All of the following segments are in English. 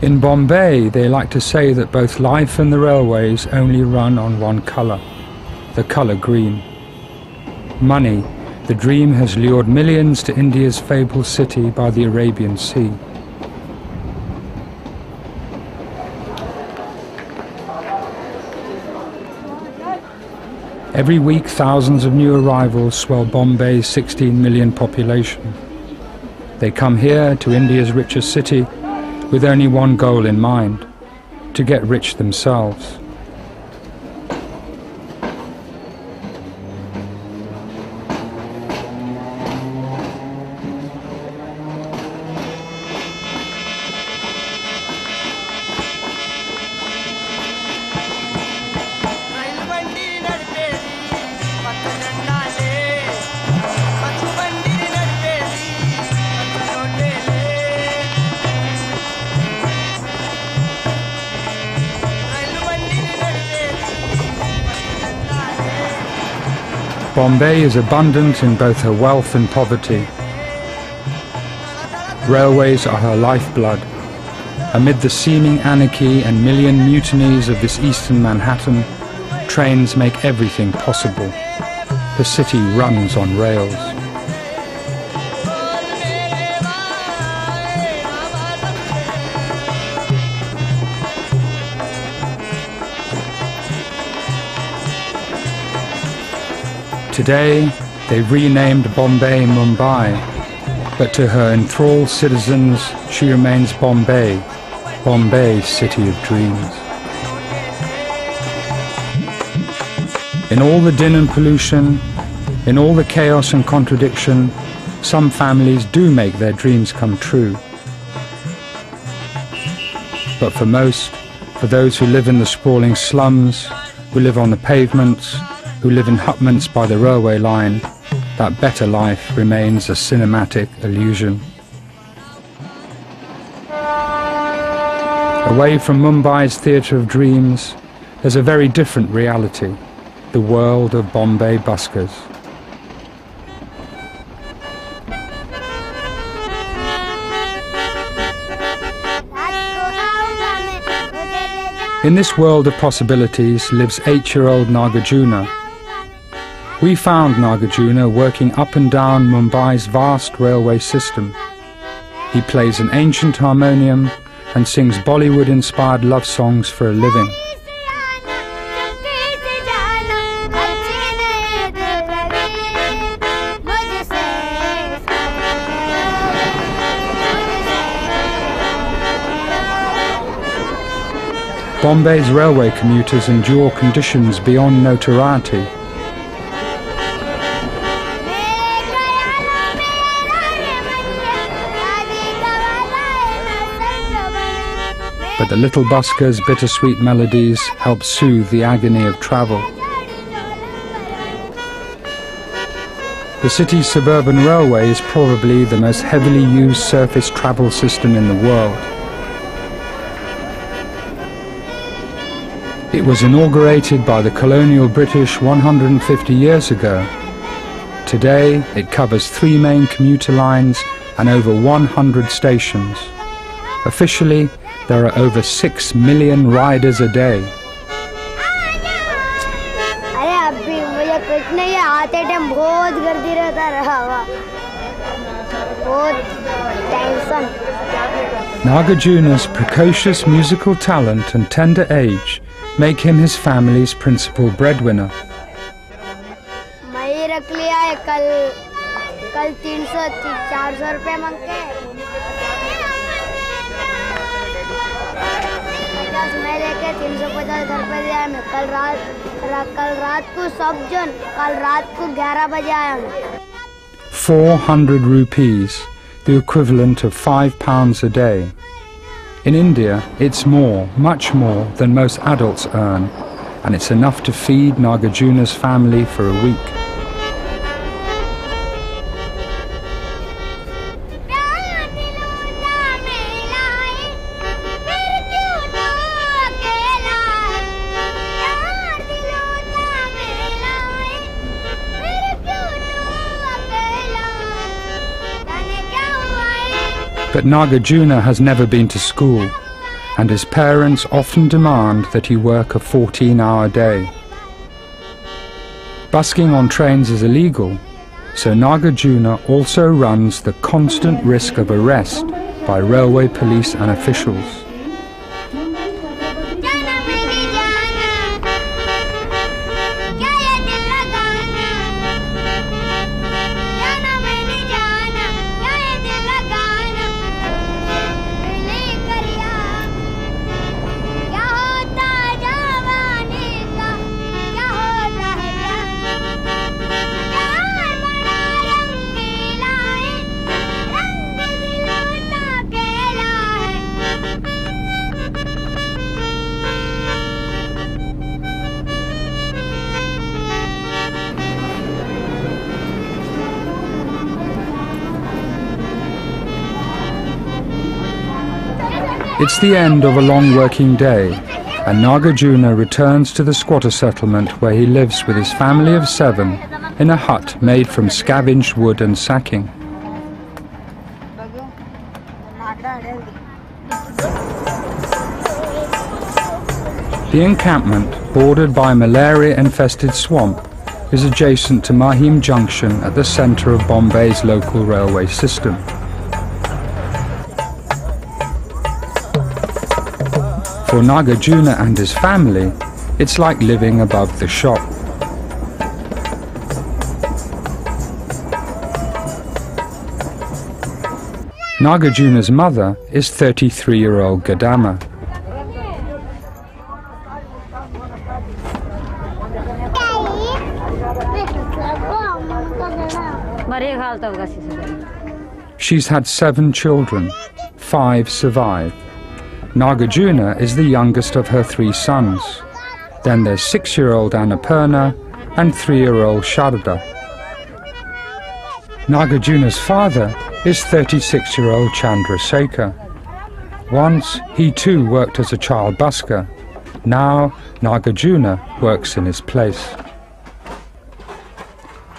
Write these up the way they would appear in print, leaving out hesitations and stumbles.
In Bombay, they like to say that both life and the railways only run on one colour, the colour green. Money, the dream has lured millions to India's fabled city by the Arabian Sea. Every week, thousands of new arrivals swell Bombay's 16 million population. They come here to India's richest city with only one goal in mind: to get rich themselves. Bombay is abundant in both her wealth and poverty. Railways are her lifeblood. Amid the seeming anarchy and million mutinies of this eastern Manhattan, trains make everything possible. The city runs on rails. Today, they've renamed Bombay Mumbai, but to her enthralled citizens, she remains Bombay, Bombay, city of dreams. In all the din and pollution, in all the chaos and contradiction, some families do make their dreams come true. But for most, for those who live in the sprawling slums, who live on the pavements, who live in hutments by the railway line, that better life remains a cinematic illusion. Away from Mumbai's theatre of dreams, there's a very different reality, the world of Bombay Buskers. In this world of possibilities lives 8-year-old Nagarjuna. We found Nagarjuna working up and down Mumbai's vast railway system. He plays an ancient harmonium and sings Bollywood-inspired love songs for a living. Bombay's railway commuters endure conditions beyond notoriety. But the little buskers' bittersweet melodies help soothe the agony of travel. The city's suburban railway is probably the most heavily used surface travel system in the world. It was inaugurated by the colonial British 150 years ago. Today, it covers 3 main commuter lines and over 100 stations. Officially, there are over 6 million riders a day. Nagarjuna's precocious musical talent and tender age make him his family's principal breadwinner. $400 rupees, the equivalent of £5 a day. In India, it's more, much more than most adults earn, and it's enough to feed Nagarjuna's family for a week. But Nagarjuna has never been to school. and his parents often demand that he work a 14-hour day. Busking on trains is illegal, so Nagarjuna also runs the constant risk of arrest by railway police and officials. It's the end of a long working day, and Nagarjuna returns to the squatter settlement where he lives with his family of 7 in a hut made from scavenged wood and sacking. The encampment, bordered by malaria-infested swamp, is adjacent to Mahim Junction at the centre of Bombay's local railway system. For Nagarjuna and his family, it's like living above the shop. Nagarjuna's mother is 33-year-old Gadama. She's had 7 children, 5 survive. Nagarjuna is the youngest of her 3 sons. Then there's 6-year-old Annapurna and 3-year-old Sharda. Nagarjuna's father is 36-year-old Chandrasekhar. Once he too worked as a child busker. Now Nagarjuna works in his place.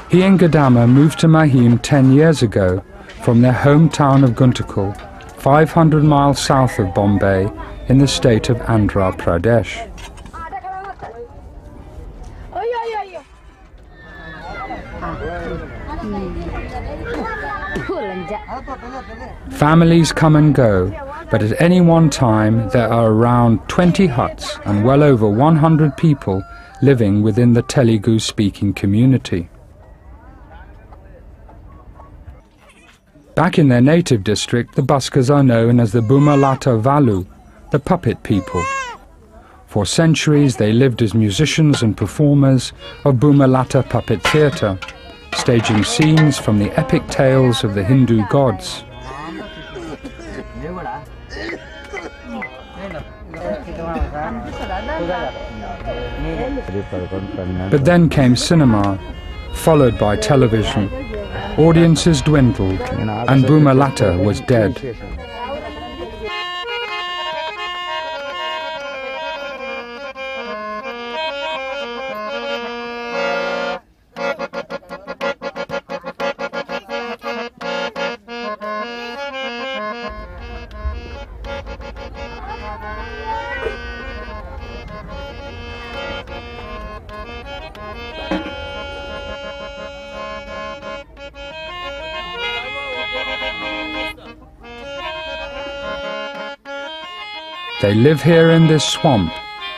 He and Gadama moved to Mahim 10 years ago from their hometown of Guntakul, 500 miles south of Bombay in the state of Andhra Pradesh. Families come and go, but at any one time there are around 20 huts and well over 100 people living within the Telugu-speaking community. Back in their native district, the Buskers are known as the Bumalata Valu, the puppet people. For centuries they lived as musicians and performers of Bumalata puppet theatre, staging scenes from the epic tales of the Hindu gods. But then came cinema, followed by television. Audiences dwindled, and Bumalata was dead. They live here in this swamp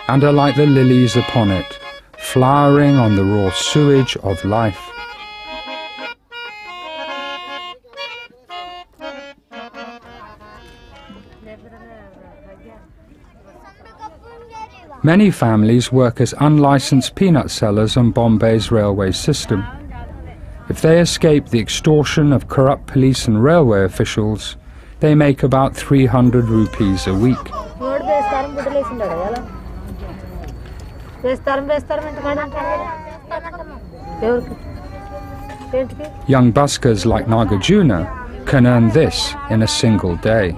and are like the lilies upon it, flowering on the raw sewage of life. Many families work as unlicensed peanut sellers on Bombay's railway system. If they escape the extortion of corrupt police and railway officials, they make about 300 rupees a week. Young buskers like Nagarjuna can earn this in a single day.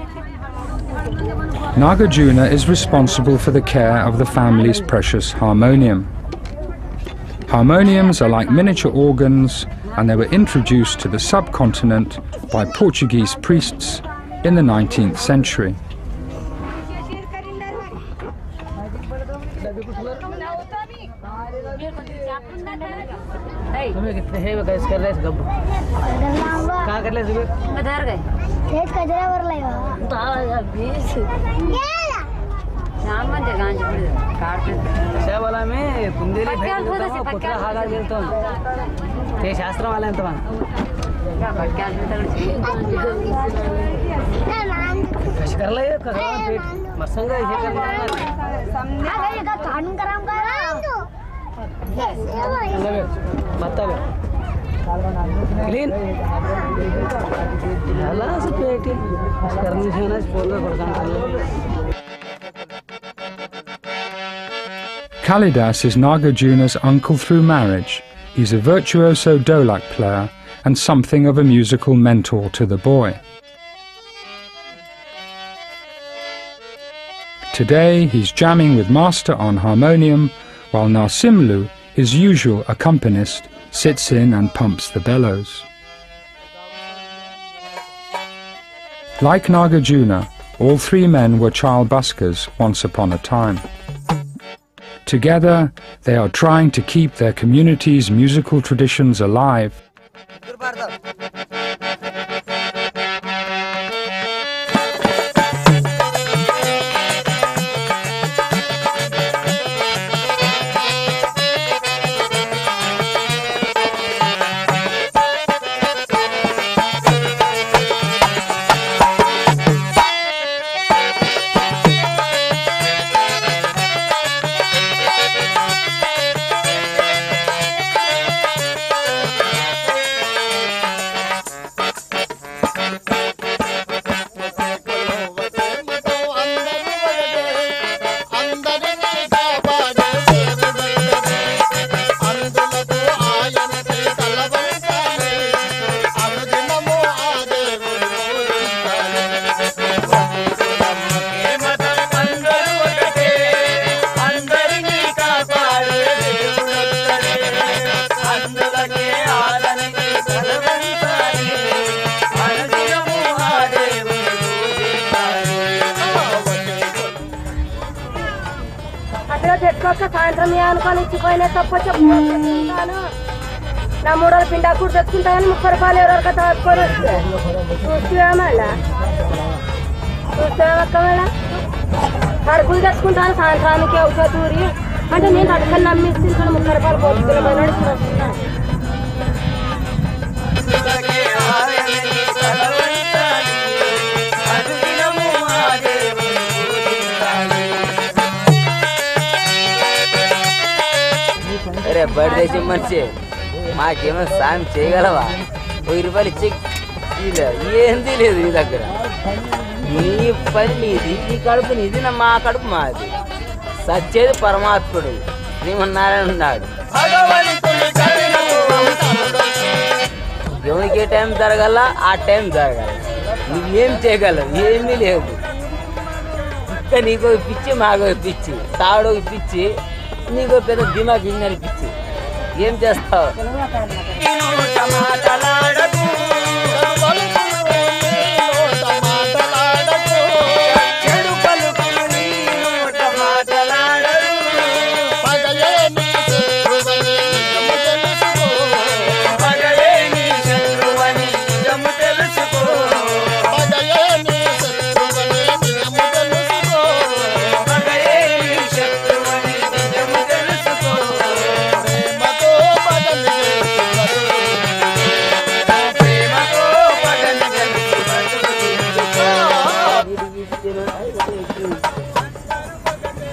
Nagarjuna is responsible for the care of the family's precious harmonium. Harmoniums are like miniature organs, and they were introduced to the subcontinent by Portuguese priests in the 19th century. तुम्हें कितने है वैसे कर रहे हैं गब्बू कहाँ कर ले सुबह किधर गए खेत कजरा वर लेगा तो यार 20 शाम में जगह काट से वाला में बुंदेली भेज देता हूँ पुत्रा हागा देता हूँ ये शास्त्र वाला है तो कश कर ले करो पेट मरसंगा ये करना अरे का कानून कराम करा बता बे क्लीन हाला से पेट करने से ना बोल पड़ता Kalidas is Nagarjuna's uncle through marriage. He's a virtuoso dholak player and something of a musical mentor to the boy. Today he's jamming with Master on harmonium, while Narsimlu, his usual accompanist, sits in and pumps the bellows. Like Nagarjuna, all three men were child buskers once upon a time. Together, they are trying to keep their community's musical traditions alive. సాయంత్రం అనుకోని ఇచ్చిపోయినా తప్ప చెప్తాను నా 3 రోజులు పిండా కూడా తెచ్చుకుంటాను 30 రూపాయలు ఎవరికి తాచుకొని వస్తే చూస్తామలా మళ్ళా కడుపులు తెచ్చుకుంటాను సాయంత్రానికి ఔషధ దూరి అంటే నేను అడగని నమ్మిస్తే 30 రూపాయలు పోతున్నాను अरे बड़े मनुष्य మాకేమో సాయం చేయగలవా 1000 రూపాయలు ఇచ్చి ఏంది లేదు నీ దగ్గర నీ పని నీది నీ కడుపు నీది మా కడుపు మాది సచ్చేది పరమాత్ముడు శ్రీమన్నారాయణ ఉన్నాడు ఎవరికి ఏ టైం జరగాల ఆ టైం జరగాలి నువ్వేం చేయగలవు ఏమీ లేదు ఇంకా నీకు పిచ్చి మాకు పిచ్చి తాడు పిచ్చి నీకు పెద్ద దిమాగ్ ఇంజనీర్ పిచ్చి ఏం చేస్తావు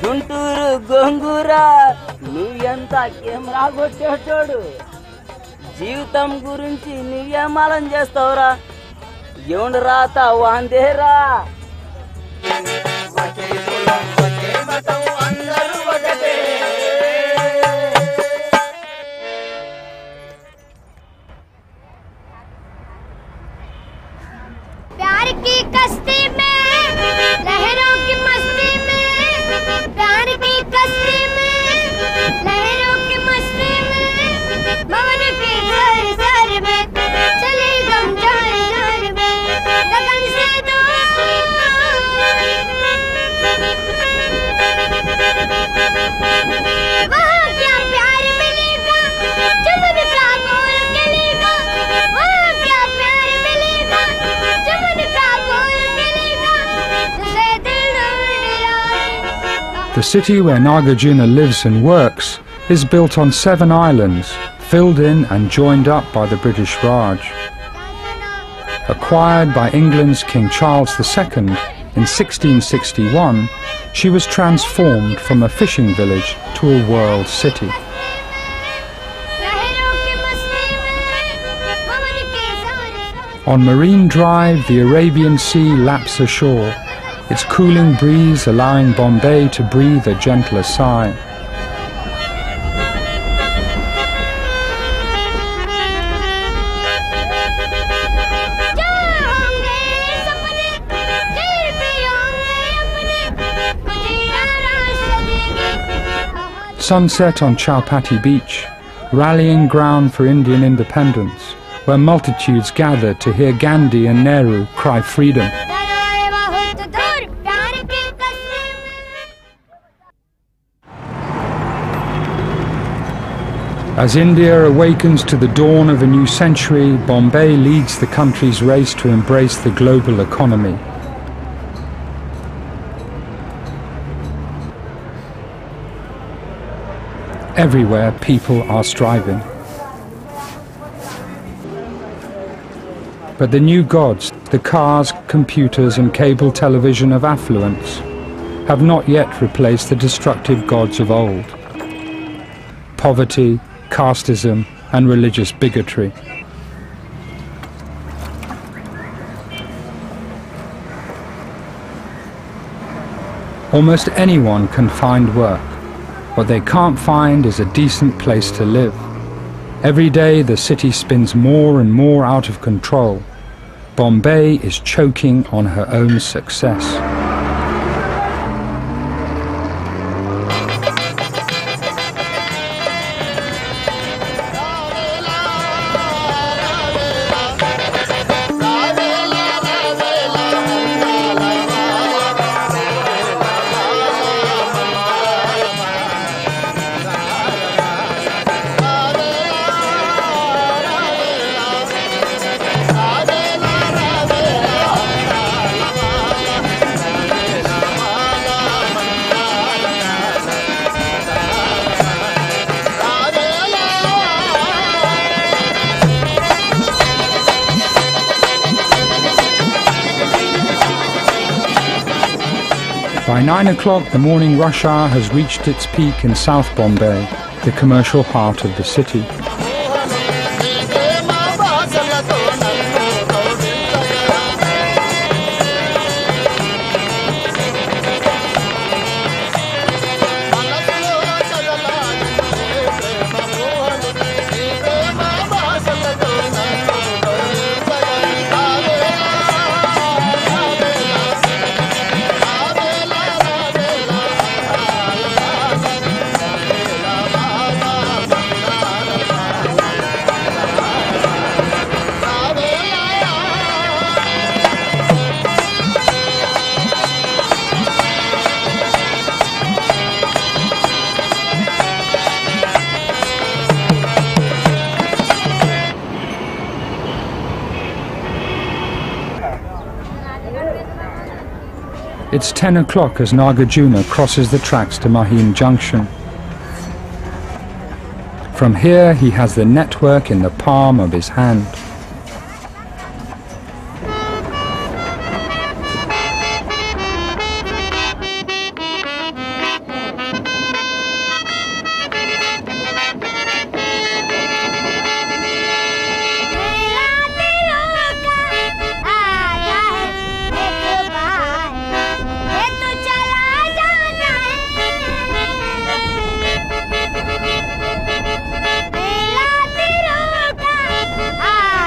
గుంటూరు గొంగురా నువ్వెంత కెమెరా కొట్టేటోడు జీవితం గురించి నువ్వేమాలం చేస్తావురా ఎవడు రాత వాందేరా प्यार की कश्ती में लहरों की मस्ती में प्यार की कश्ती में लहरों की मस्ती में पवन के सर सर में चले गम जार जार में गगन से दूर The city where Nagarjuna lives and works is built on 7 islands, filled in and joined up by the British Raj. Acquired by England's King Charles II in 1661, she was transformed from a fishing village to a world city. On Marine Drive, the Arabian Sea laps ashore, its cooling breeze allowing Bombay to breathe a gentler sigh. Sunset on Chowpatty Beach, rallying ground for Indian independence, where multitudes gather to hear Gandhi and Nehru cry freedom. As India awakens to the dawn of a new century, Bombay leads the country's race to embrace the global economy. Everywhere people are striving. But the new gods, the cars, computers and cable television of affluence, have not yet replaced the destructive gods of old. Poverty, casteism and religious bigotry. Almost anyone can find work. What they can't find is a decent place to live. Every day the city spins more and more out of control. Bombay is choking on her own success. By 9 o'clock, the morning rush hour has reached its peak in South Bombay, the commercial heart of the city. It's 10 o'clock as Nagarjuna crosses the tracks to Mahim Junction. From here he has the network in the palm of his hand. Ah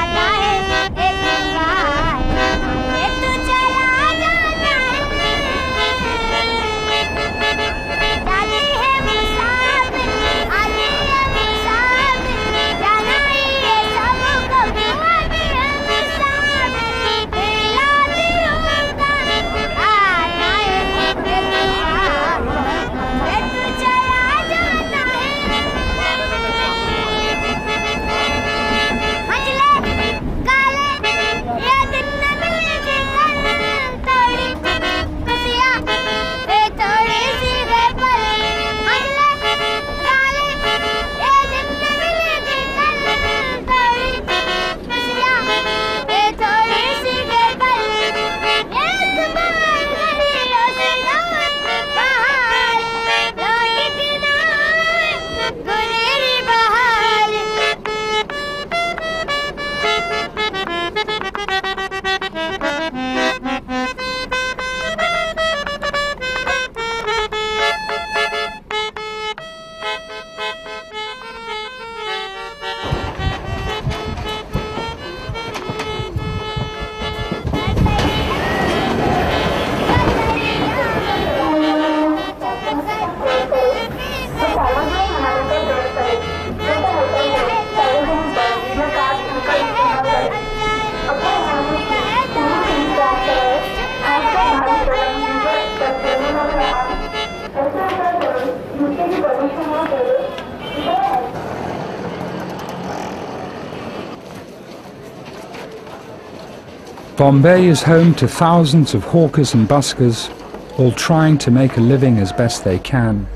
Bombay is home to thousands of hawkers and buskers, all trying to make a living as best they can.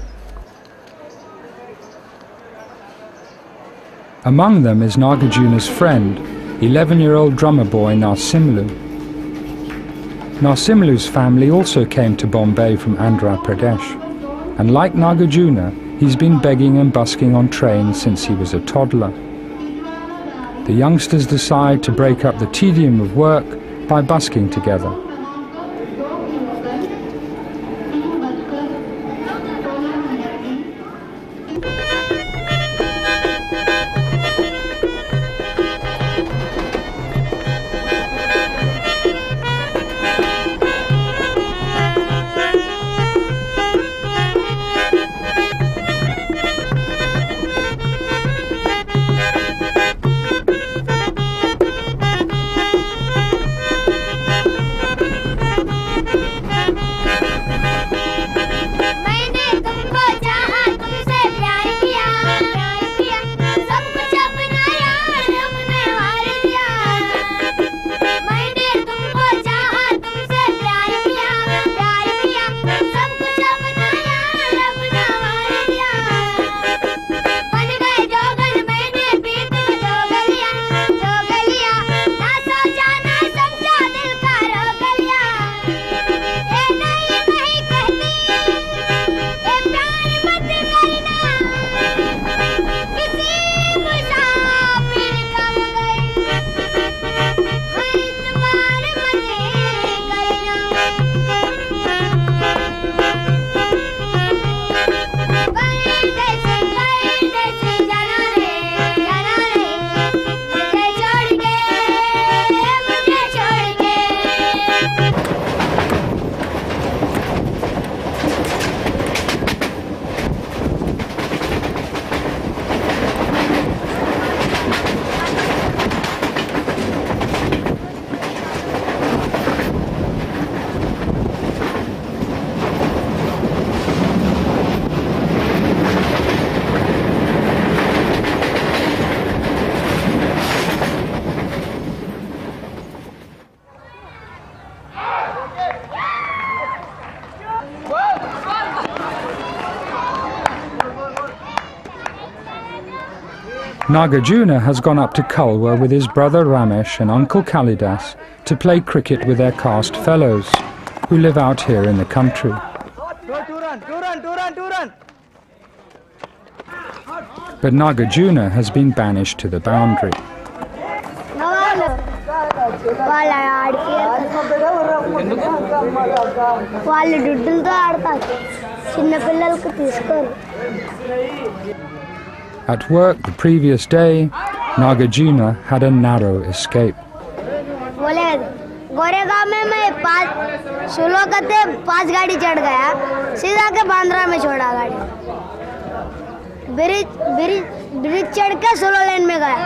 Among them is Nagarjuna's friend, 11-year-old drummer boy Narsimlu. Narsimlu's family also came to Bombay from Andhra Pradesh, and like Nagarjuna, he's been begging and busking on trains since he was a toddler. The youngsters decide to break up the tedium of work by busking together. Nagarjuna has gone up to Kalwa with his brother Ramesh and uncle Kalidas to play cricket with their caste fellows, who live out here in the country. But Nagarjuna has been banished to the boundary. At work the previous day, Nagarjuna had a narrow escape. Goregaon में मैं 16 कते 5 गाड़ी चढ़ गया, सीधा के बांद्रा में छोड़ा गाड़ी। ब्रिज चढ़ के 16 लेन में गया।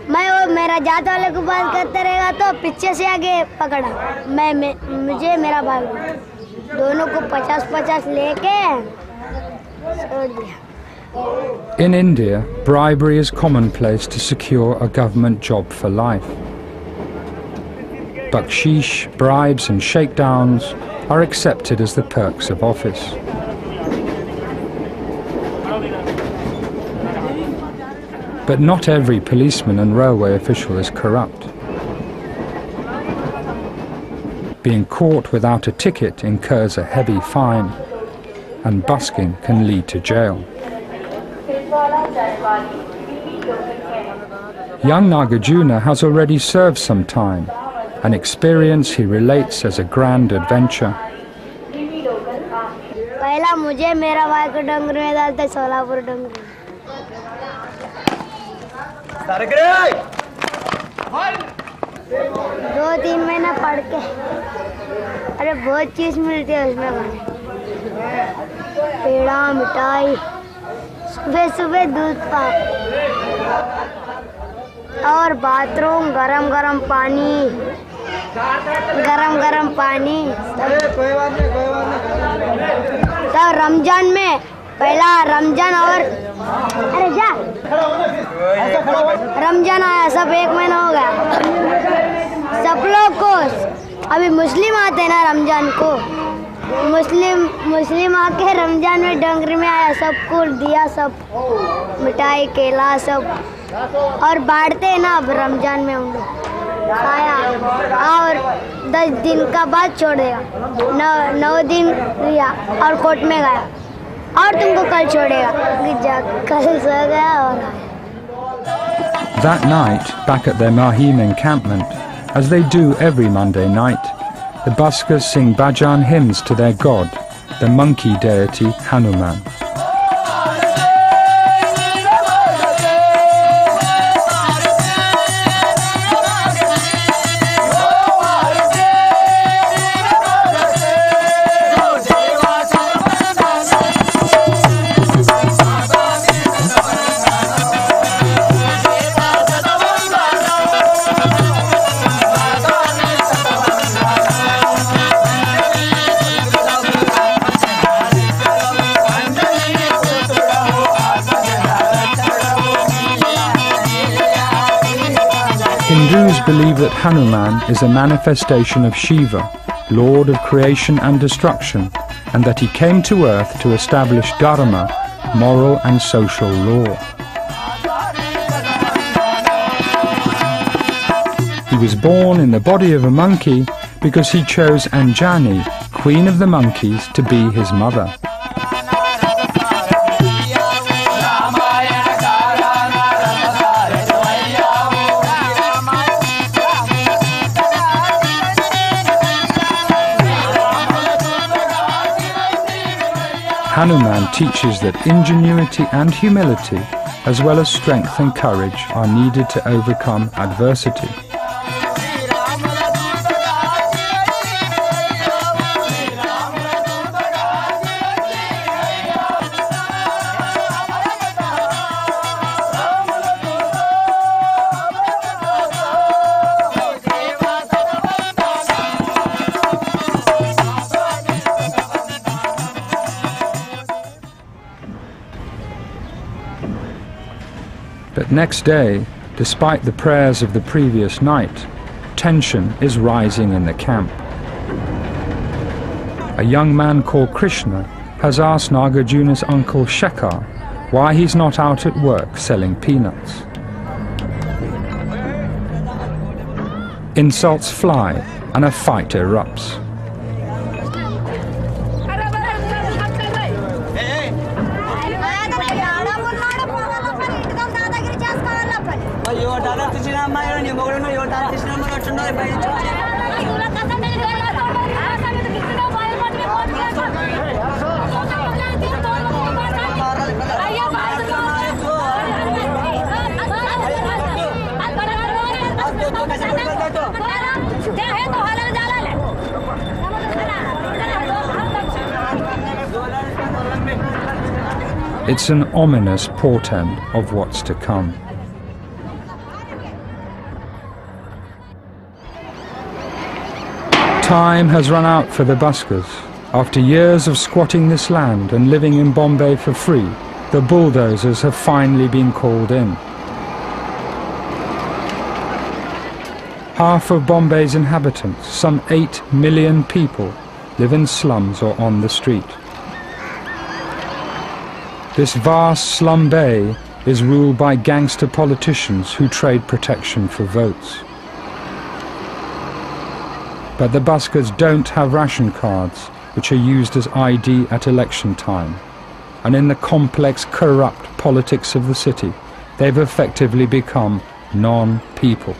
मैं वो मेरा जात वाले को बात करते रहेगा तो पीछे से आगे पकड़ा। मुझे मेरा भाई दोनों को 50-50 लेके छोड़ दिया। In India, bribery is commonplace to secure a government job for life. Bakshish, bribes and shakedowns are accepted as the perks of office. But not every policeman and railway official is corrupt. Being caught without a ticket incurs a heavy fine, and busking can lead to jail. Young Nagarjuna has already served some time, an experience he relates as a grand adventure. पहला मुझे मेरा भाई को डंगर में डालते सोलापुर डंगर। 2-3 महीना पढ़ के, अरे बहुत चीज मिलती है उसमें खाने, पेड़ा मिठाई, सुबह दूध पाक और बाथरूम, गरम पानी। तो रमजान में पहला रमजान और अरे जा रमजान आया, सब 1 महीना हो गया। सब लोग को अभी मुस्लिम आते हैं ना रमजान को, मुस्लिम आके रमजान में डंगरी में आया, सबको दिया, सब मिठाई केला सब और बांटते हैं ना। अब रमजान में हम लोग खाया और 10 दिन का बाद छोड़ेगा, 9 दिन लिया और कोर्ट में गया और तुमको कल छोड़ेगा। कल सो गया और आया। That night, back at their Mahim encampment, as they do every Monday night, the Buskers sing bhajan hymns to their god, the monkey deity Hanuman. Hindus believe that Hanuman is a manifestation of Shiva, Lord of creation and destruction, and that he came to earth to establish dharma, moral and social law. He was born in the body of a monkey because he chose Anjani, queen of the monkeys, to be his mother. Hanuman teaches that ingenuity and humility, as well as strength and courage, are needed to overcome adversity. But next day, despite the prayers of the previous night, tension is rising in the camp. A young man called Krishna has asked Nagarjuna's uncle Shekhar why he's not out at work selling peanuts. Insults fly and a fight erupts. It's an ominous portent of what's to come. Time has run out for the Buskers. After years of squatting this land and living in Bombay for free, the bulldozers have finally been called in. Half of Bombay's inhabitants, some 8 million people, live in slums or on the street. This vast slum bay is ruled by gangster politicians who trade protection for votes. But the Buskers don't have ration cards, which are used as ID at election time. And in the complex, corrupt politics of the city, they've effectively become non-people.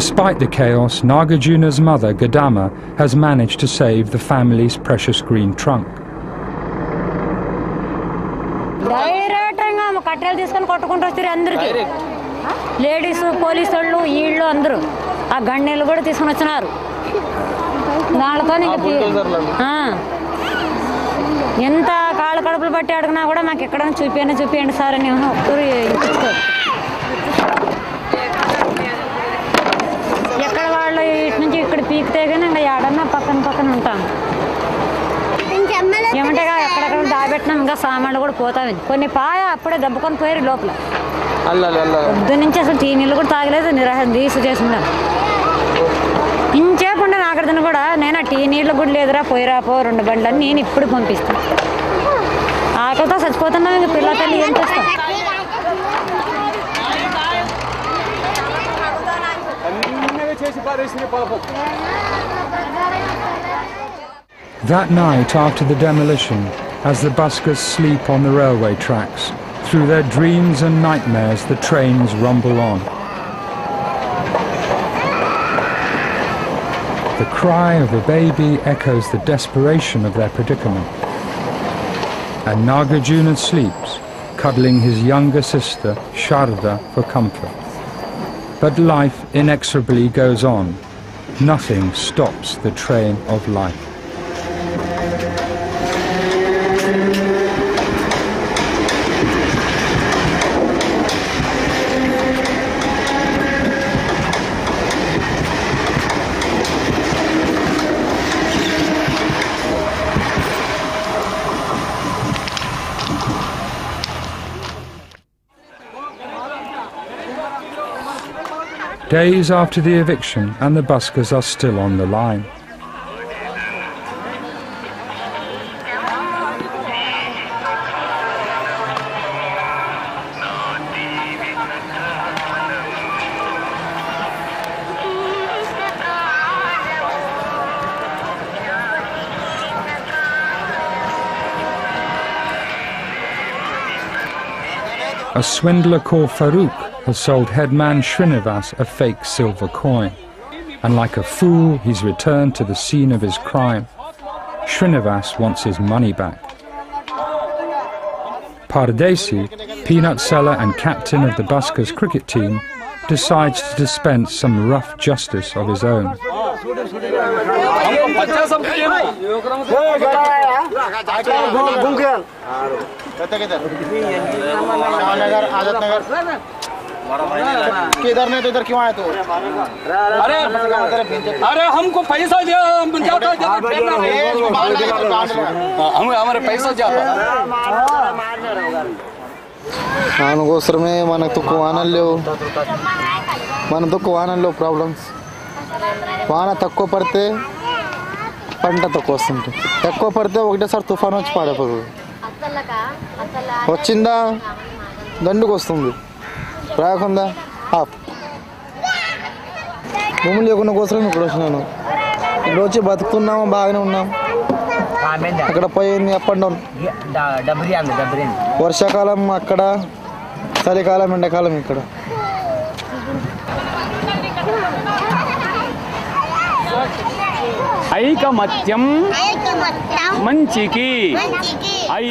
Despite the chaos, Nagarjuna's mother, Gadama, has managed to save the family's precious green trunk. కట్టెలు తీసుకొని కొట్టుకుంటూ వచ్చారు అందరికి, ladies police వాళ్ళు వీళ్ళు అందరూ ఆ గండెలు కూడా తీసుకొని వచ్చినారు. దాంతో ఎంత కాళ్ళు కడుపులు పట్టి అడిగినా కూడా మాకు ఎక్కడైనా చూపియండి సార్ అని ఒక్కరు ఎక్కడ వాళ్ళు ఇటు నుంచి ఇక్కడ పీకితే కానీ ఇంకా ఏడన్నా పక్కన ఉంటాం. ఏమంటే ఎక్కడెక్కడ దాబెట్టినాం ఇంకా సామాన్లు కూడా పోతాయి. కొన్ని పాయ అప్పుడే దెబ్బకొని పోయారు లోపల. పొద్దు నుంచి అసలు టీ నీళ్ళు కూడా తాగలేదు, నిరాశం దీసు చేస్తున్నాం. ఇంచేపండి నాగర్జున కూడా నేను టీ నీళ్ళు కూడా లేదురా పోయిరాపో 2 బండ్లని నేను ఇప్పుడు పంపిస్తాను. ఆకలితో చచ్చిపోతున్నాం. ఇంక పిల్ల తల్లి ఏం చేస్తాం? That night after the demolition, as the buskers sleep on the railway tracks, through their dreams and nightmares the trains rumble on. The cry of a baby echoes the desperation of their predicament. And Nagarjuna sleeps, cuddling his younger sister, Sharda, for comfort. But life inexorably goes on. Nothing stops the train of life. Days after the eviction and the buskers are still on the line. A swindler called Farooq has sold headman Srinivas a fake silver coin, and like a fool he's returned to the scene of his crime. Srinivas wants his money back. Pardesi, peanut seller and captain of the Buskers cricket team, decides to dispense some rough justice of his own. किधर नहीं तो इधर क्यों आए तू? अरे हमको पैसा दिया, हमारे पैसा जाता దానికోసమే మనకు వానలు ప్రాబ్లమ్స్. వాన తక్కువ పడితే పంట తక్కువ వస్తుంటుంది, ఎక్కువ పడితే ఒకటేసారి తుఫాను వచ్చి పాడైపోతుంది. వచ్చిందా దండుకు వస్తుంది, రాకుండా హాఫ్. భూములు లేకుండా కోసం ఇక్కడ వచ్చినాను. ఇక్కడ వచ్చి బతుకుతున్నాము, బాగానే ఉన్నాం. అక్కడ పోయింది అప్ అండ్ డౌన్. వర్షాకాలం అక్కడ, చలికాలం ఎండాకాలం ఇక్కడ.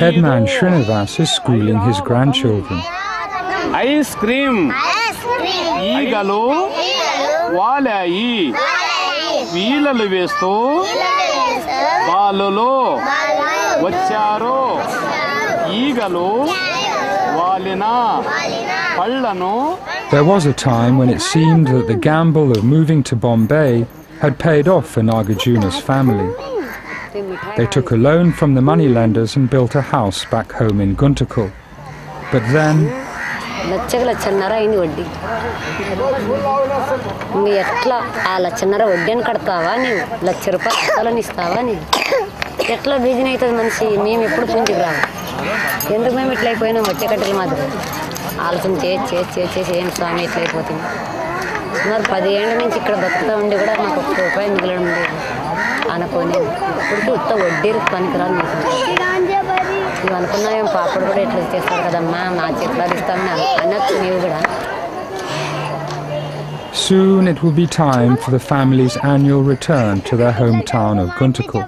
Headman Srinivas is schooling his grandchildren. Ice cream, ఈగలు వాలాయి, వీలలు వేస్తూ బాలులో వచ్చారు, ఈగలు వాలిన పళ్ళను. There was a time when it seemed that the gamble of moving to Bombay had paid off for Nagarjuna's family. They took a loan from the moneylenders and built a house back home in Guntakal. But then లక్షన్నర అయింది వడ్డీ. ఇంకా ఎట్లా ఆ లక్షన్నర వడ్డీ అని కడతావా నీవు? ₹1,00,000 ఇస్తావా నీవు? ఎట్లా బిజినెస్ అవుతుంది మనిషి? మేము ఎప్పుడు పుంజికి రాము. ఎందుకు మేము ఇట్లా అయిపోయినాం? వచ్చే కట్టెలు మాత్రం ఆలోచన చేసి ఏం స్వామి ఇట్లా అయిపోతుంది. సుమారు 10 ఏళ్ళ నుంచి ఇక్కడ బతుకుతూ ఉండి కూడా మాకు ₹1 మిగలడం లేదు అనుకోని ఇప్పటికీ ఉత్త వడ్డీలు పనికిరాలు నువ్వు అనుకున్నావేం పాపడు కూడా ఎట్లా చేస్తాడు కదమ్మా, నా చేతిలో ఇస్తామని అనొచ్చు నీవు కూడా. Soon it will be time for the family's annual return to their hometown of Guntakul.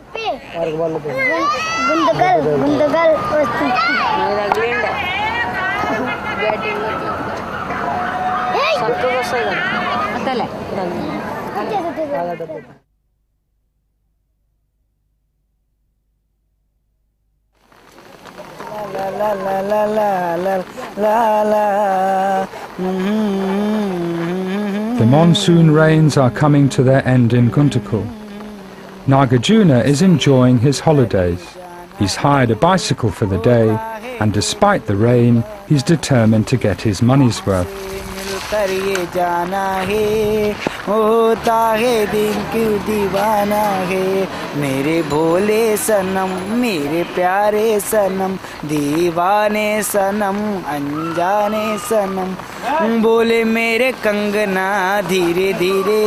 The monsoon rains are coming to their end in Guntakul. Nagarjuna is enjoying his holidays. He's hired a bicycle for the day, and despite the rain, he's determined to get his money's worth. होता है दिल क्यों दीवाना है मेरे भोले सनम मेरे प्यारे सनम दीवाने सनम अनजाने सनम बोले मेरे कंगना धीरे धीरे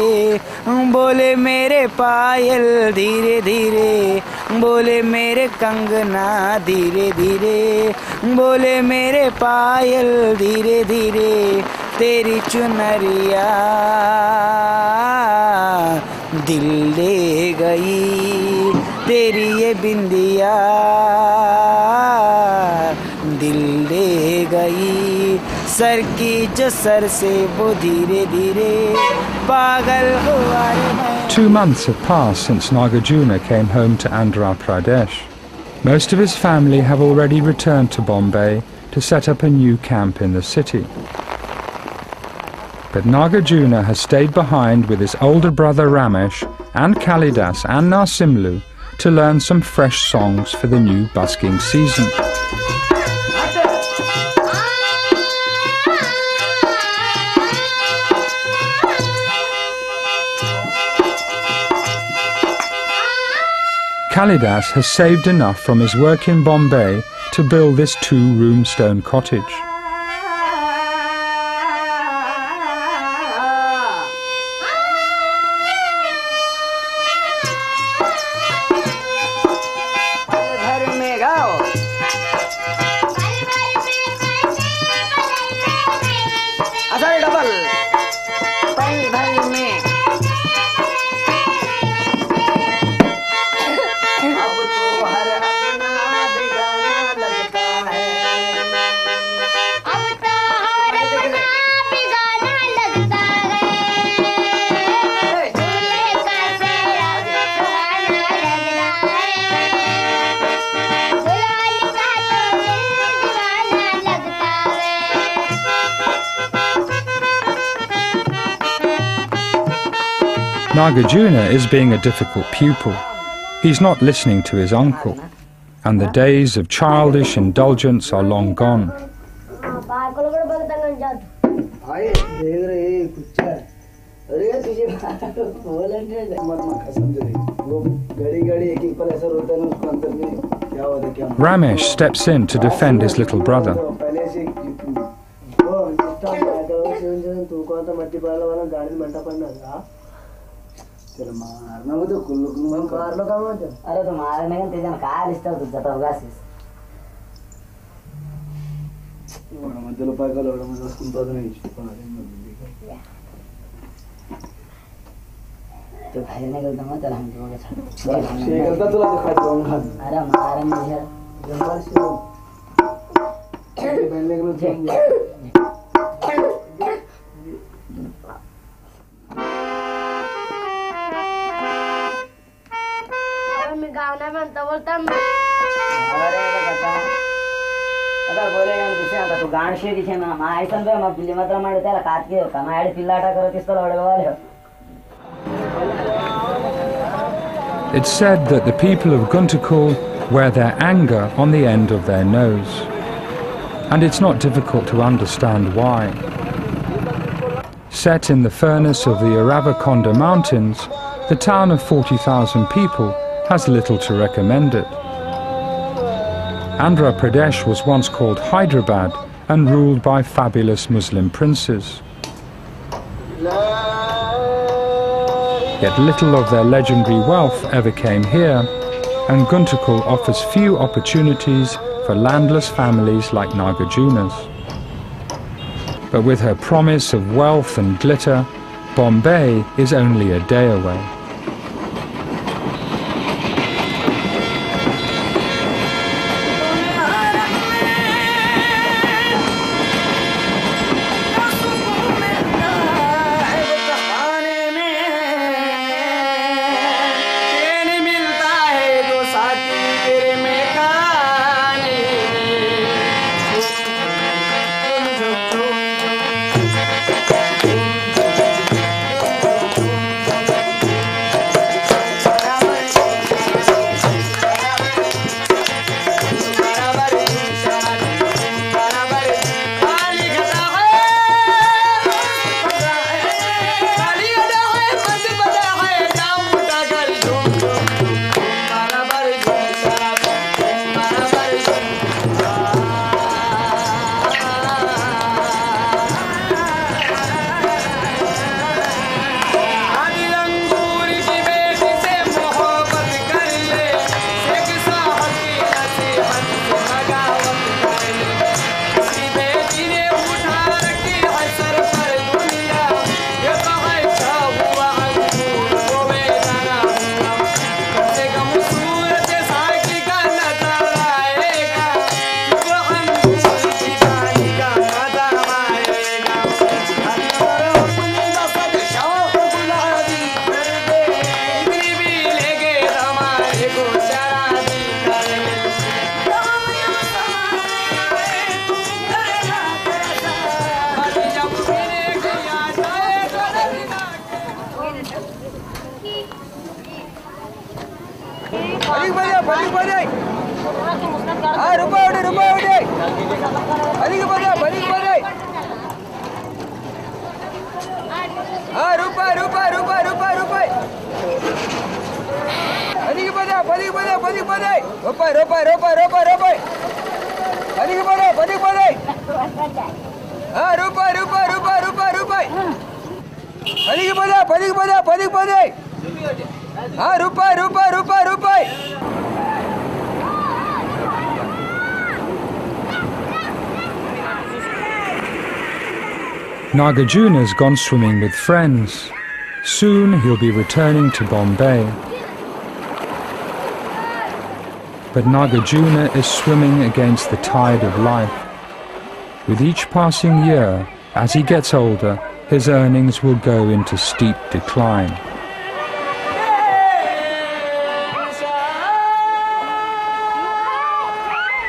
बोले मेरे पायल धीरे धीरे बोले मेरे कंगना धीरे धीरे बोले मेरे पायल धीरे धीरे तेरी चुनरिया दिल ले गई तेरी ये बिंदिया दिल ले गई सर की जो सर से वो धीरे धीरे पागल हुआ रे 2 months have passed since Nagarjuna came home to Andhra Pradesh. Most of his family have already returned to Bombay to set up a new camp in the city. But Nagarjuna has stayed behind with his older brother Ramesh and Kalidas and Narsimlu to learn some fresh songs for the new busking season. Kalidas has saved enough from his work in Bombay to build this 2-room stone cottage. Nagarjuna is being a difficult pupil. He's not listening to his uncle, and the days of childish indulgence are long gone. Ramesh steps in to defend his little brother. अरे तो मारने का तेजन काय Alistair तुझा तो गासीस मधलो पायकल एवढं म्हणजे सुंदर नाही तो बाहेर नाही गेलता मग त्याला हमको बघा शेगलता तुला तो खायचं खान अरे मार म्हणजे जंगल शिव बनले गेलो गावना म्हणता बोलता अरे कथा अगर बोलेगा दिसे आता तू गाणशे दिसे ना मा ऐसन बे मा पिल्ली मात्र माडे त्याला काटके का मा आडी पिल्लाटा करत असतो लवडवाले. It's said that the people of Guntakul wear their anger on the end of their nose, and it's not difficult to understand why. Set in the furnace of the Aravakonda mountains, the town of 40,000 people has little to recommend it. Andhra Pradesh was once called Hyderabad and ruled by fabulous Muslim princes. Yet little of their legendary wealth ever came here, and Guntakul offers few opportunities for landless families like Nagarjuna's. But with her promise of wealth and glitter, Bombay is only a day away. Nagarjuna's gone swimming with friends. Soon he'll be returning to Bombay. But Nagarjuna is swimming against the tide of life. With each passing year, as he gets older, his earnings will go into steep decline.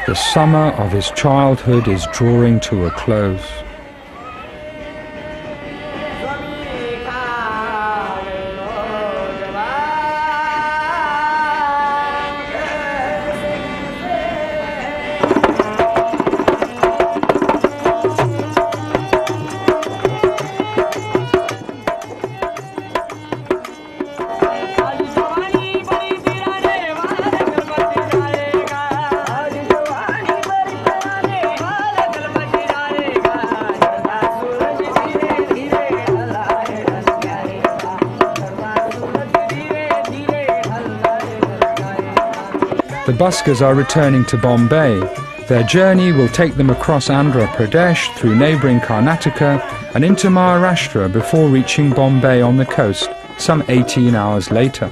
The summer of his childhood is drawing to a close. The Buskers are returning to Bombay. Their journey will take them across Andhra Pradesh, through neighbouring Karnataka and into Maharashtra before reaching Bombay on the coast some 18 hours later.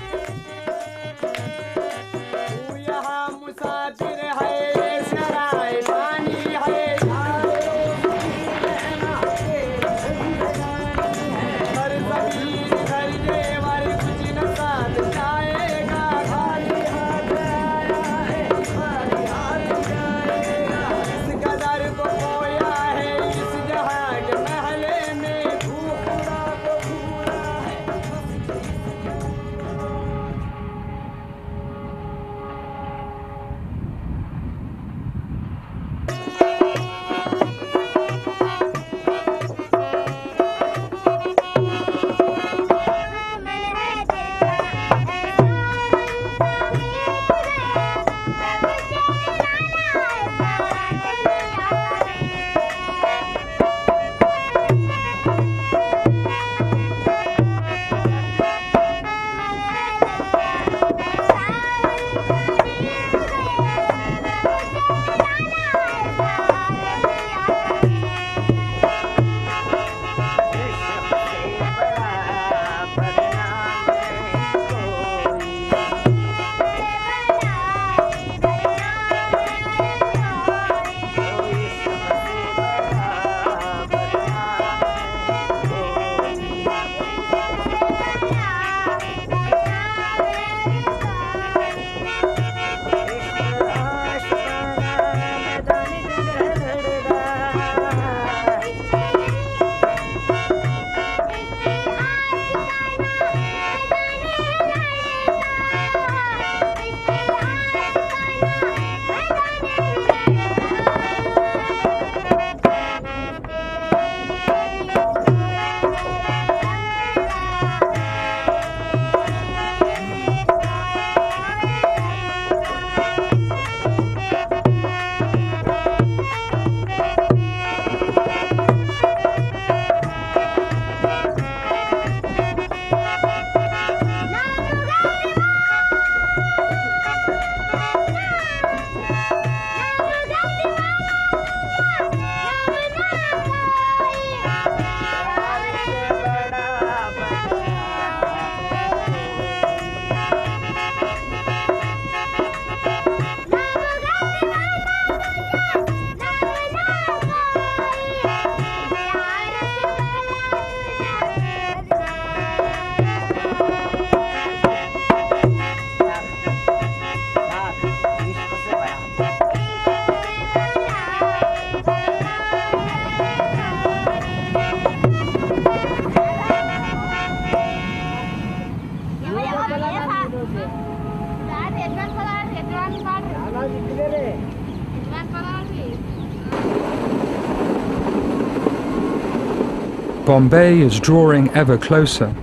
Bombay is drawing ever closer.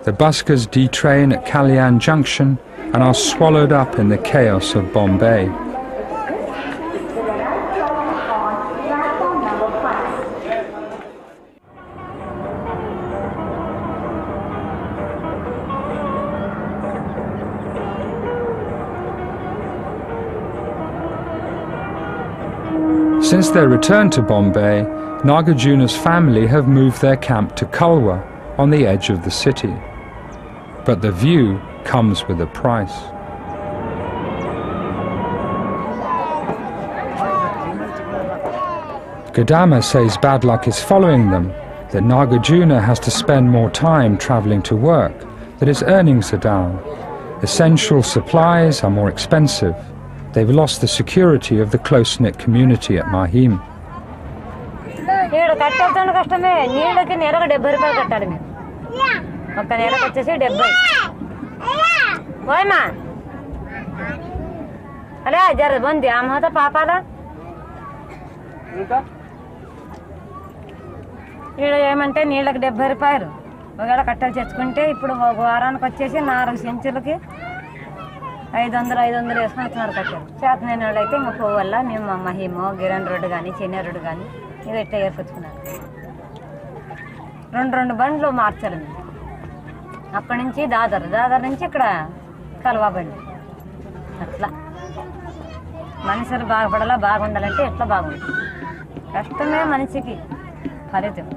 The buskers detrain at Kalyan Junction and are swallowed up in the chaos of Bombay. Since their return to Bombay, Nagarjuna's family have moved their camp to Kalwa, on the edge of the city. But the view comes with a price. Gadama says bad luck is following them, that Nagarjuna has to spend more time travelling to work, that his earnings are down. Essential supplies are more expensive. They've lost the security of the close-knit community at Mahim. ఏమంటే నీళ్ళకి 70 రూపాయలు ఒకవేళ కట్టలు తెచ్చుకుంటే ఇప్పుడు ఒక వారానికి వచ్చేసి 4 సెంచులకి 500 వేసుకుంటున్నారు కట్టలు చేతనైన వాళ్ళు అయితే ఇంకా పోవల్ల మేము మహిమో గిరణ్ రోడ్డు కానీ చెన్నై రోడ్డు కానీ ఇది ఎట్లా ఏర్పరచుకున్నారు 2 బండ్లు మార్చాలి మేము అక్కడి నుంచి దాదర్ నుంచి ఇక్కడ కల్వా బండి అట్లా మనుషులు బాగుపడాలా బాగుండాలంటే ఎట్లా బాగుంటుంది కష్టమే మనిషికి ఫలితం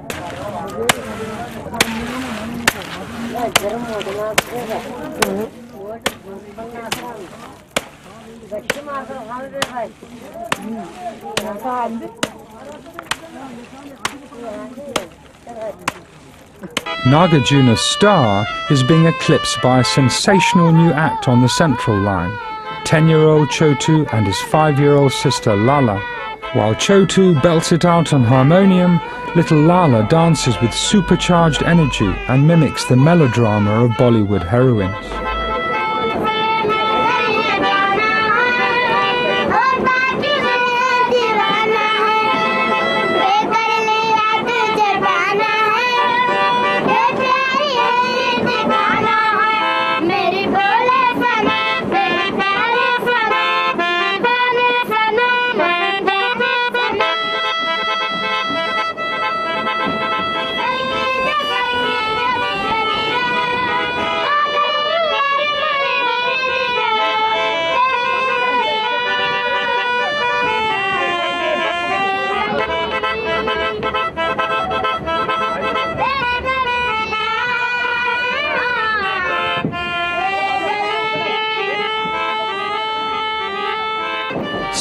Nagarjuna's star is being eclipsed by a sensational new act on the central line. 10-year-old Chotu and his 5-year-old sister Lala. While Chotu belts it out on harmonium, little Lala dances with supercharged energy and mimics the melodrama of Bollywood heroines.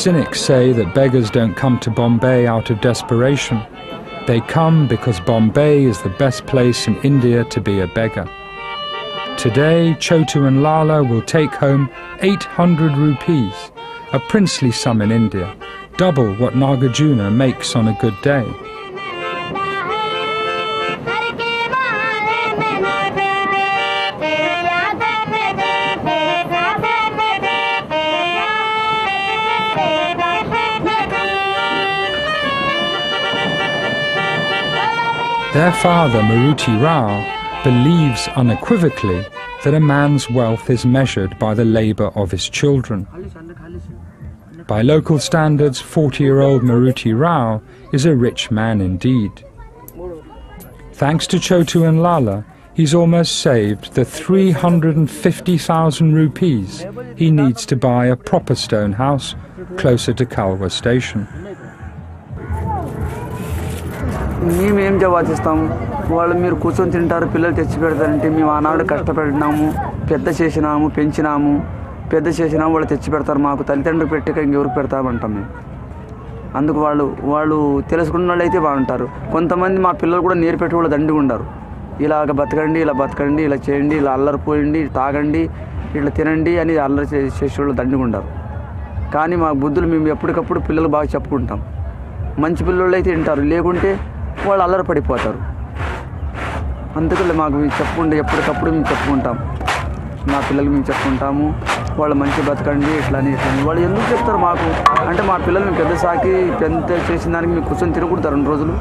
Cynics say that beggars don't come to Bombay out of desperation. They come because Bombay is the best place in India to be a beggar. Today, Chotu and Lala will take home 800 rupees, a princely sum in India, double what Nagarjuna makes on a good day. Their father, Maruti Rao, believes unequivocally that a man's wealth is measured by the labour of his children. By local standards, 40-year-old Maruti Rao is a rich man indeed. Thanks to Chotu and Lala, he's almost saved the 350,000 rupees he needs to buy a proper stone house closer to Kalwa station. మేమేం జవాబిస్తాము వాళ్ళు మీరు కూర్చొని తింటారు పిల్లలు తెచ్చి పెడతారంటే మేము ఆనాడు కష్టపడినాము పెద్ద చేసినాము పెంచినాము పెద్ద చేసినాము వాళ్ళు తెచ్చి పెడతారు మాకు తల్లిదండ్రులు పెట్టాక ఇంకెవరికి పెడతామంటాం మేము అందుకు వాళ్ళు తెలుసుకున్న వాళ్ళు అయితే బాగుంటారు కొంతమంది మా పిల్లలు కూడా నేర్పెట్టే వాళ్ళు దండిగా ఉండరు ఇలాగ బతకండి ఇలా బతకండి ఇలా చేయండి ఇలా అల్లరి పోయండి తాగండి ఇట్లా తినండి అని అల్లరి చేసేవాళ్ళు దండిగా ఉండరు కానీ మా బుద్ధులు మేము ఎప్పటికప్పుడు పిల్లలు బాగా చెప్పుకుంటాం మంచి పిల్లలు అయితే వింటారు లేకుంటే వాళ్ళు అల్లరి పడిపోతారు అందుకని మాకు మేము చెప్పుకుంటే ఎప్పటికప్పుడు మేము చెప్పుకుంటాం మా పిల్లలు మేము చెప్పుకుంటాము వాళ్ళు మంచి బతకండి ఇట్లని వాళ్ళు ఎందుకు చెప్తారు మాకు అంటే మా పిల్లలు మేము పెద్ద సాకి పెద్ద చేసిన దానికి మేము కూర్చొని తినకూడదు 2 రోజులు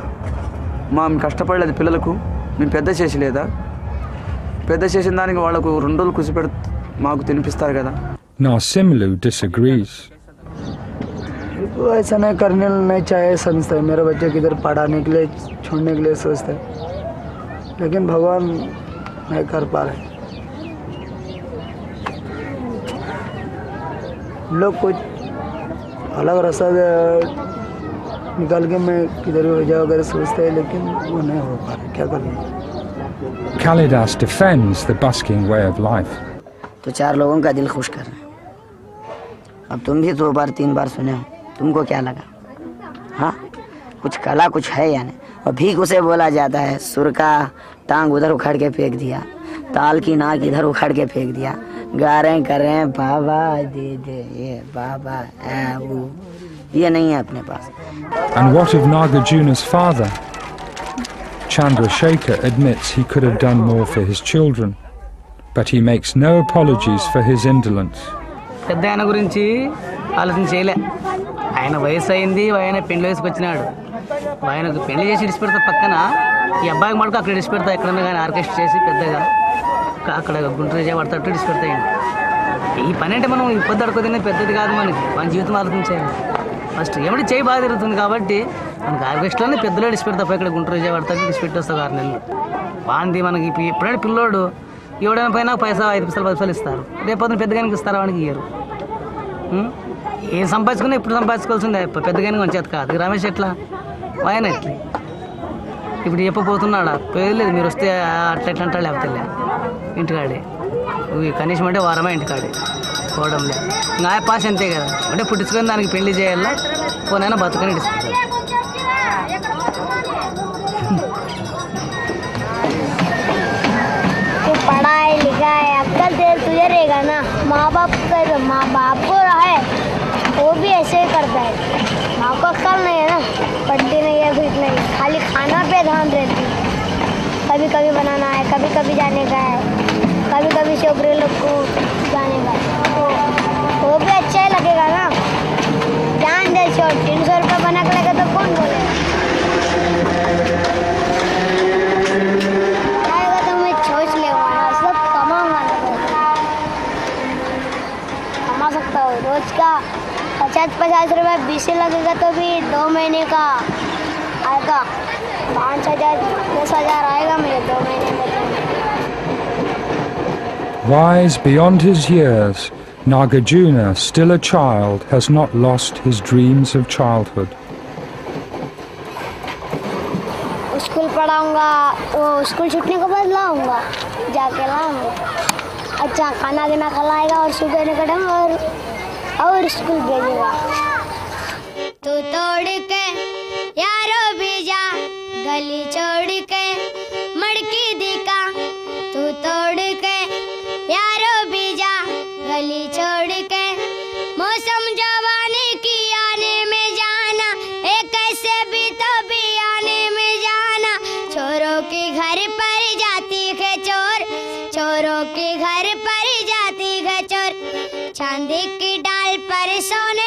మేము కష్టపడలేదు పిల్లలకు మేము పెద్ద చేసలేదా పెద్ద చేసిన దానికి వాళ్ళకు 2 రోజులు కూర్చోపెడి మాకు తినిపిస్తారు కదా. Narsimlu disagrees. ऐसा नहीं करने नहीं चाहिए समझता है मेरे बच्चे किधर पढ़ाने के लिए छोड़ने के लिए सोचते हैं लेकिन भगवान नहीं कर पा रहे लोग कुछ अलग रास्ता निकाल के मैं किधर हो जाओ अगर सोचते हैं लेकिन वो नहीं हो पा रहा क्या करें. Kalidas defends the busking way of life. तो 4 लोगों का दिल खुश कर रहे हैं. अब तुम भी 2 बार 3 बार सुने हो तुमको क्या लगा हाँ कुछ कला कुछ है या नहीं. और भीख उसे बोला जाता है सुर का टांग उधर उखाड़ के फेंक दिया ताल की नाक इधर उखाड़ के फेंक दिया गा रहे कर रहे हैं बाबा दे दे ये बाबा वो ये नहीं है अपने पास. And what of Nagarjuna's father? Chandrasekhar admits he could have done more for his children, but he makes no apologies for his indolence. పెద్ద ఆయన గురించి ఆలోచన చేయలే ఆయన వయసు అయింది ఆయన పెళ్లి వయసుకు వచ్చినాడు ఆయనకు పెళ్లి చేసి ఇడిచిపెడతా పక్కన ఈ అబ్బాయికి మటుకు అక్కడ ఇడిచిపెడతా ఎక్కడన్నా కానీ ఆర్కెస్ట్రా చేసి పెద్దగా అక్కడ గుంటూరు పడతాడు ఇడిచిపెడతాయండి ఈ పని అంటే మనం ఇబ్బంది అడుగుతుంది పెద్దది కాదు మనకి మన జీవితం ఆలోచించాలి ఫస్ట్ ఏమిటి చేయి బాగా తిరుగుతుంది కాబట్టి మనకి ఆర్కెస్ట్రాని పెద్దలో ఇడిచిపెడతా ఇక్కడ గుంటూరు పడతాడు ఇడిచిపెట్టేస్తావు 6 నెలలు వాంది మనకి ఎప్పుడైనా పిల్లోడు ఎవడైనా పైన పైసా 5 పైసలు 10 పైసలు ఇస్తారు రేపొద్దున పెద్దగానికి ఇస్తారా వాడికి ఇయ్యరు ఏం సంపాదించుకున్నా ఇప్పుడు సంపాదించుకోవాల్సిందే పెద్దగానికి మంచిది కాదు రమేష్ ఎట్లా ఆయన ఎట్లా ఇప్పుడు చెప్పబోతున్నాడా పేర్లేదు మీరు వస్తే అట్లా ఎట్లా అంటాడు లేకపోతే ఇంటికాడే కనీసం అంటే వారమే ఇంటికాడే పోవడం లేదు ఇంకా పాస్ అంతే కదా అంటే పుట్టించుకొని దానికి పెళ్లి చేయాలా పోనైనా బతుకని ఇడిచిపోతాడు. पढ़ाई लिखाई अक्कल तेल तुझे रहेगा ना माँ बाप को है वो भी ऐसे ही करता है. माँ को अक्कल नहीं है ना पढ़ती नहीं है भीख नहीं खाली खाना पे ध्यान रहती कभी कभी बनाना है कभी कभी जाने का है कभी कभी छोकरे लोग को जाने का है तो वो भी अच्छा ही लगेगा ना. ध्यान दे 300 रुपये बना के लगे तो कौन बोलेगा रोज का 50 रुपये 20 लगेगा तो भी 2 महीने का आएगा 5,000 10,000 आएगा मेरे 2 महीने में. Wise beyond his years, Nagarjuna, still a child, has not lost his dreams of childhood. School पढ़ाऊंगा वो स्कूल छूटने के बाद लाऊंगा जाके लाऊंगा अच्छा खाना देना खिलाएगा और सुबह निकलेगा और स्कूल भेजेगा. तू तोड़ के यारो भी जा गली छोड़ के मड़की दिखा तू तोड़ के यारो भी जा गली छोड़ के मौसम जवानी की आने में जाना एक कैसे भी तो भी आने में जाना छोरों के घर पर जाती है चोर छोरों के घर पर जाती है चोर चांदी की डाल पर सोने